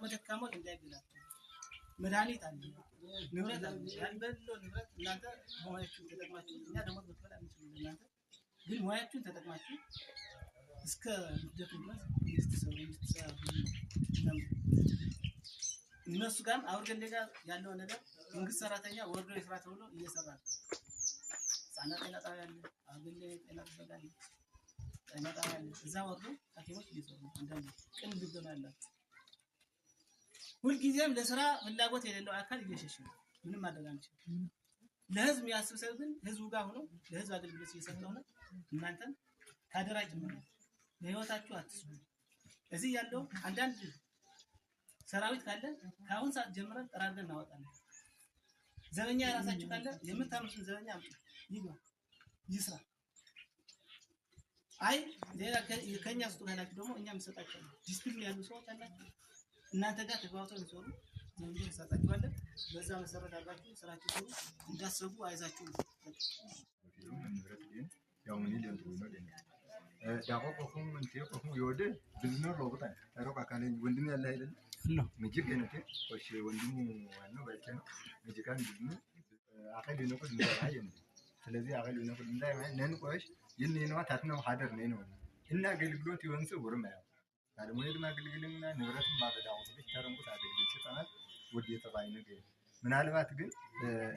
አቅመ ደካሞች እንዳይገላቸው መድኃኒት አለ ንብረት አለ ያንበለው ንብረት እናንተ ሞያችሁን ተጠቅማችሁ እኛ ደግሞ በተፈላ እንችላለን እናንተ ግን ሞያችሁን ተጠቅማችሁ እስከ ምትደክሙ ድረስ እንድትሰሩ እነሱ ጋር አውርገን ጋር ያለው ነገር መንግስት ሰራተኛ ወርዶ ይስራ ተብሎ እየሰራ ነው ህጻናት ጤና ጣቢያ አለ አገሌ ጤና ጥበቃ አለ ጤና ጣቢያ አለ እዛ ወርዶ ሐኪሞች እየሰሩ ነው አንዳንድ ቅን ልቦና አላቸው ሁልጊዜም ለስራ ፍላጎት የሌለው አካል እየሸሸ ነው ምንም ማድረግ አንችልም ለህዝብ ያስብ ሰው ግን ህዝቡ ጋር ሆኖ ለህዝብ አገልግሎት እየሰጠ ነው እናንተን ካደራጅ ነው ለህይወታችሁ አትስቡ እዚህ ያለው አንዳንድ ሰራዊት ካለ ካሁን ሰዓት ጀምረን ጠራርገን እናወጣለን ዘበኛ ራሳችሁ ካለ የምታምሩትን ዘበኛ አምጡ ይግባ ይስራ አይ ሌላ ከኛ ስጡ ካላችሁ ደግሞ እኛም እንሰጣችሁ ዲስፕሊን ያሉ ሰዎች አላችሁ እናንተ ጋር ተግባብተው ይሰሩ ዘንጂ እንሰጣችኋለን በዛ መሰረት አድርጋችሁ ስራችሁ ስሩ እንዳሰቡ አይዛችሁ ያው ምን ይለንቱ ነው ዳቆ ቆፉም እንቴ ቆፉ ይወደ ብዝነው ሮብታ ታሮቃ ካለኝ ወንድም ያለ አይደል ነው ምጅግ የነቴ ወሽ ወንድሙ ዋናው ባይከ ነው ምጅጋን ብዝነው አቀል ነው ቆድ እንዳይ ነው ስለዚህ አቀል ነው ቆድ እንዳይ ነን ቆሽ ይነነዋ ታትነው ሀደር ነው እና አገልግሎት ይወንስ ወርማ ታዲያ ሞይድ ማገልግልና ንብረትን ማበዳው ተረንቁት አገልግሎት ይጣናል ወዲ የተባይ ነገር ምናልባት ግን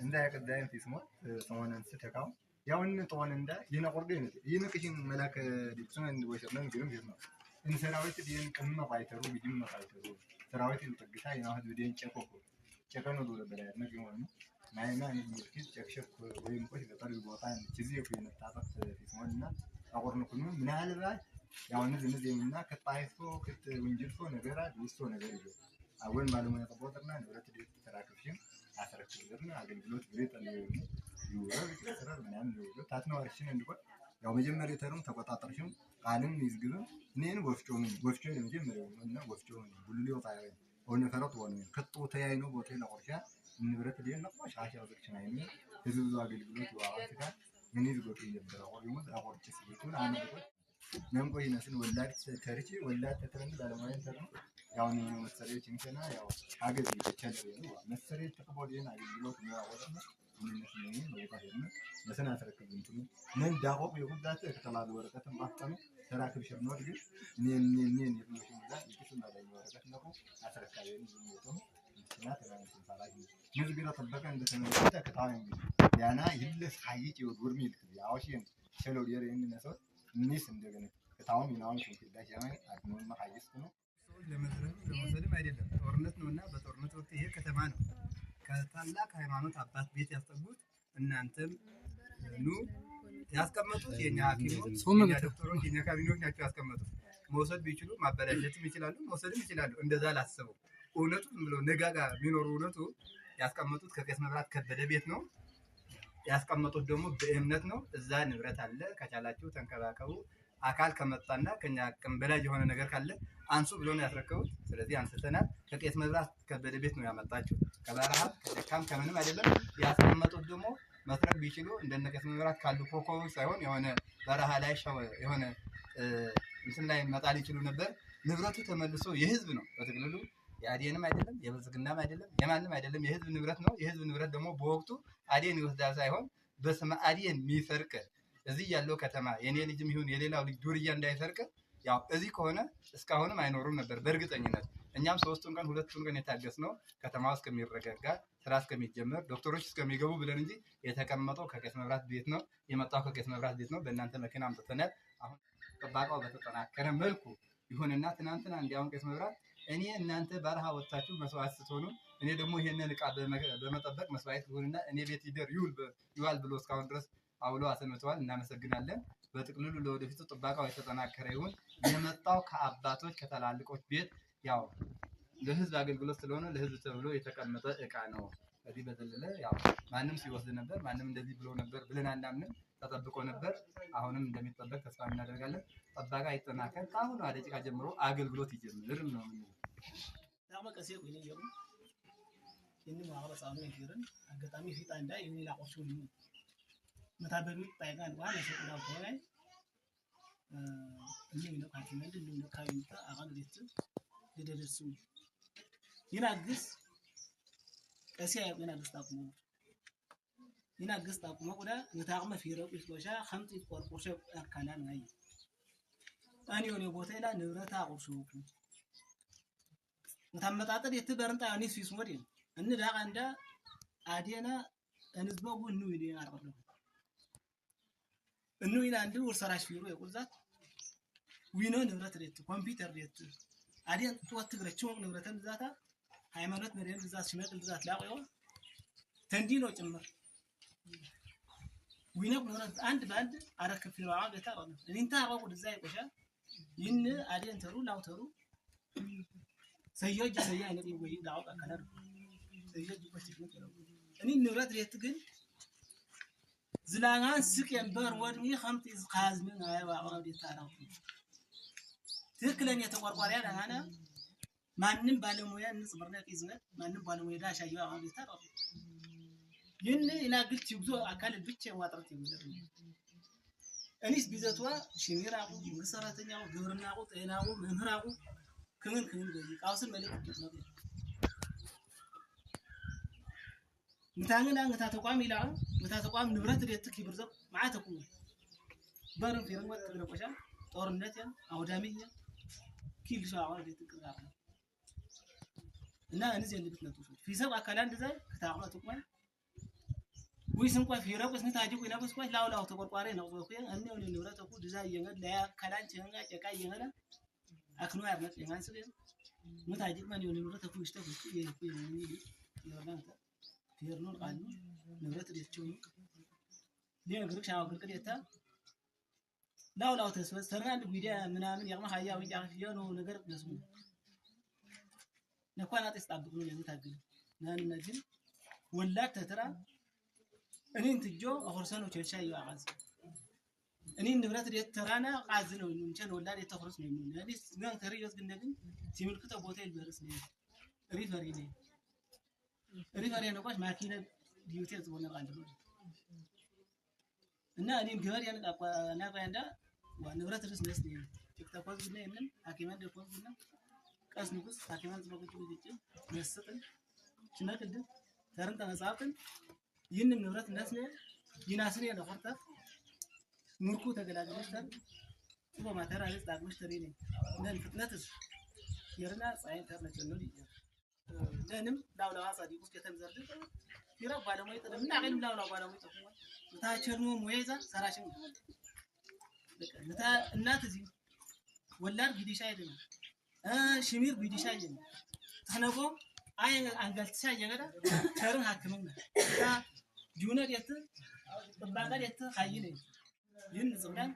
እንዳያቀዳይን ሲስሞት ሰሞኑን ተካው ያውን ጦን እንዳ ይነቆርገ ይነቅሽም መላከ ዲክሶን እንደወሸነን ግን ነው እንሰራዊት ዲን ቀመ ባይተሩ ቢድም ባይተሩ ሰራዊት ይጥግታ ያህድ ቢደን ጨቆቆ ጨቀኖ ዶለ በላይ ነገር ነው ማይና እንዲልክ ጨክሸክ ወይም ቆይ ገጠር ቦታ እዚህ የሆነ ታጣት ሲስሞንና አቆርንኩኝ ምናልባት ያው እነዚህና ከጣይፎ ከወንጀልፎ ነገር አድውስቶ ነገር ይዘው አወን ማለሙያ ተቆጥርና ንብረት ዲት ተራክፍሽም አተረክብርና አገልግሎት ብሬት ነው ይወር ይተሰራል ምናምን ነው ታትነው አርሽን እንድቆይ ያው መጀመሪያ ተሩም ተቆጣጣርሽም ቃልን ይዝግብም እኔን ወፍጮን መጀመሪያው እና ወፍጮን ሁሉሊው ታያይ ሆነ ፈረጥ ሆነ ከጦ ተያይ ነው ቦቴ ለቆርሻ ንብረት ዲን ነው ሻሻው ዝክሽና ይሄ ህዝቡ አገልግሎት ዋአት ጋር ምን ይዝጎት ይነበረው ወይም አቆርጭ ሲቱን አንድ ነምቆይ ነስን ወላድ ተርቺ ወላድ ተተረን ባለማየን ተረን ያው ነው መሰሪያዎች እንከና ያው አገዝ ይተቸለ ነው መሰሪያዎች ተቀበሉን አገልግሎት ነው አወጣና ምንነት ነው ወጣየና ለሰና ተረከብንቱ ምን ዳቆ ይሁዳት ከተማለ ወረቀትን ባስተኑ ተራክብ ሸርኖት ግን እኔን የብሎሽን ዛ ይክስና ላይ ወረቀት ነው አተረካየን ነው እና ተራንቱን ታላጅ ይዝግራ ተበቀ እንደተነሳ ከታውን ያና ይልስ ሀይጭ ወርሚ ያውሽን ሸሎ ዲር እንደነሰው ኒስ እንደገና ከታውን ምናምን ሽንኩዳሽ ያማይ አድሞን ማሐይስ ነው ለመሰለም አይደለም ጦርነት ነውና በጦርነት ወቅት ይሄ ከተማ ነው ከታላቅ ሃይማኖት አባት ቤት ያስጠጉት እናንተም ኑ ያስቀመጡት የኛ ሐኪሞች የኛ ዶክተሮች የኛ ካቢኔዎች ናቸው ያስቀመጡት መውሰድ ቢችሉ ማበላሸትም ይችላሉ መውሰድም ይችላሉ እንደዛ ላስበው እውነቱ ብለው ነጋጋ ቢኖር እውነቱ ያስቀመጡት ከቄስ መብራት ከበደ ቤት ነው ያስቀመጡት ደግሞ በእምነት ነው እዛ ንብረት አለ ከቻላችሁ ተንከባከቡ አካል ከመጣና ከኛ አቅም በላይ የሆነ ነገር ካለ አንሱ ብሎ ነው ያስረከቡት ስለዚህ አንስተናል ከቄስ መብራት ከበደ ቤት ነው ያመጣችሁ ከባራሃ ከደካም ከምንም አይደለም ያስቀመጡት ደግሞ መስረቅ ቢችሉ እንደነ ቄስ መብራት ካሉ ኮኮቦች ሳይሆን የሆነ በረሃ ላይ የሆነ እንትን ላይ መጣል ይችሉ ነበር ንብረቱ ተመልሶ የህዝብ ነው በትግልሉ ያዲየንም አይደለም የብልጽግናም አይደለም የማንም አይደለም የህዝብ ንብረት ነው የህዝብ ንብረት ደግሞ በወቅቱ አዲየን ይወስዳል ሳይሆን በስመ አዲየን የሚሰርቅ እዚህ ያለው ከተማ የኔ ልጅም ይሁን የሌላው ልጅ ዱርያ እንዳይሰርቅ ያው እዚህ ከሆነ እስካሁንም አይኖሩም ነበር በእርግጠኝነት እኛም 3ቱን ቀን 2ቱን ቀን የታገስነው ከተማው እስከሚረጋጋ ስራ እስከሚጀመር ዶክተሮች እስከሚገቡ ብለን እንጂ የተቀመጠው ከቄስ መብራት ቤት ነው የመጣው ከቄስ መብራት ቤት ነው በእናንተ መኪና አምጥተናል አሁን ጥባቃው በተጠናከረ መልኩ ይሁንና ትናንትና እንዲያውም ቄስ መብራት እኔ እናንተ በረሃ ወጣችሁ መስዋዕት ስትሆኑ እኔ ደግሞ ይሄንን ዕቃ በመጠበቅ መስዋዕት ይሁንና እኔ ቤት ይዋል ብሎ እስካሁን ድረስ አውሎ አሰንብተዋል እናመሰግናለን በጥቅልሉ ለወደፊቱ ጥባቃው የተጠናከረ ይሁን የመጣው ከአባቶች ከተላልቆች ቤት ያው ለህዝብ አገልግሎት ስለሆነ ለህዝብ ተብሎ የተቀመጠ ዕቃ ነው እዚህ በዘለለ ያው ማንንም ሲወስድ ነበር ማንንም እንደዚህ ብሎ ነበር ብለን አናምንም ተጠብቆ ነበር አሁንም እንደሚጠበቅ ተስፋ እናደርጋለን ጥባቃ ይጠናከር ካሁን አደቂቃ ጀምሮ አገልግሎት ይጀምር ነው ታመቀሴ ቆይ ነው ይሄን ማህበረሰብ ነው ይሄርን አጋጣሚ ፊታ እንዳ ይሄን ላቆሱ ነው መታበሉ ባይጋን ዋና ሰቁዳው ተወይ እኔ ነው ካንተ ምንድን ነው ካይንታ አጋን ቤት ለደረሱ يناقص أشياء يناقص تقوم يناقص تقوم ولا نتاعم في رب إسبوعها 5 قرش كلام هاي أنا يوني بوتيلا نورتا قرشوك متعمدات يتبرن تاني في سمرين أن ده عنده عادينا نسبه إنه يدي عرضه إنه إذا عنده ورسراش فيرو يقول ذات وينو نورت ريت كمبيوتر ريت عادين توات تقرأ شو نورتن ذاته هايمانات مريم ذات شمال ذات لا قيوم تندينو تمر وينو نورت عند بعد عرك في رعاة ترى أنت عرفوا إزاي وشا ين عادين ترو لا ترو سياج سياج نبي ويا دعوة أكلر سياج بس يقول أني نورت ريت قل زلانان سكين بار ورمي خمت إزقاز من هاي وعادي ترى تكلن يتقرقر أنا ما نم بالمويا نصبرنا كيزنا ما نم بالمويا ده شيء عادي ترى ين إن قلت يبدو أكل البيتش واترت يبدو أنيس بيزاتوا شميراقو مساراتنياو غورناقو تيناقو مهراقو كمن بيجي قاصر ملك بيجي متاعنا متاع تقام إلى متاع تقام نبرة ريتك يبرزق معاه تقوم بارم في رمات تقربشة طورنتين أو دامية كل شيء عوار ريتك راقنا إننا نزل اللي بتنتوش في سبع كلام دزاي كتاعنا تقوم ويسمى كوي في رب بس نتاجي كوي نفس كوي لا تقول قارين أو كوي أني وني نورة تقول دزاي ينعد لا كلام تيجا جكاي ينعد أكنوا أرنت ينعد سويا نتاجي ما ني نورة تقول يشتغل كوي يورنا فيرنون قالوا نورة ريتشون ليه نقولك شاو قلت كده لا تسوي سرنا عند فيديو من يوم حياة ويجي يانو نقرب نسمع نكون أتستعبدون يعني تاجل نجيم ولا تترى أني أنت جو أخرسنا وتشيء يعز أني نبرة ريت ترانا عازنا ونشان ولا ريت تخرس منه يعني سنان تريوس جندين تيمل كتاب بوتيل برسني ريفريني نقاش ماكينة ديوتيز ولا عندنا أنا مجبر يعني أنا بعدا ونبرة ريس نسني كتاب قص بنا إنن حكيمان دقوس بنا قص نقص حكيمان زبون كتير نسيتن شنو كده ترى أنت نسافن ين نبرة نسني يناسني أنا خرطة نوركو تجلى تر شوفوا ما ترى لسه داعم مشتريني نن فتنتش يرنا صحيح ترى نجنودي ننم داولا عصادي بس كتم زرد يرى بعد ما يتدم نعلم داولا بعد ما يتقوم نتاجرنو مويزا سراشين نتا الناتزي ولا بدي شايدنا شمير بدي شايدنا تناقو أي أنقلت شاي جعدا ترى حكمنا تا جونا ديت تبغى ديت خاينه ين زمان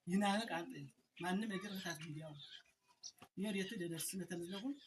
يناهك عن ما نمجر نتاج فيديو يا ريت ده درسنا تنزلهم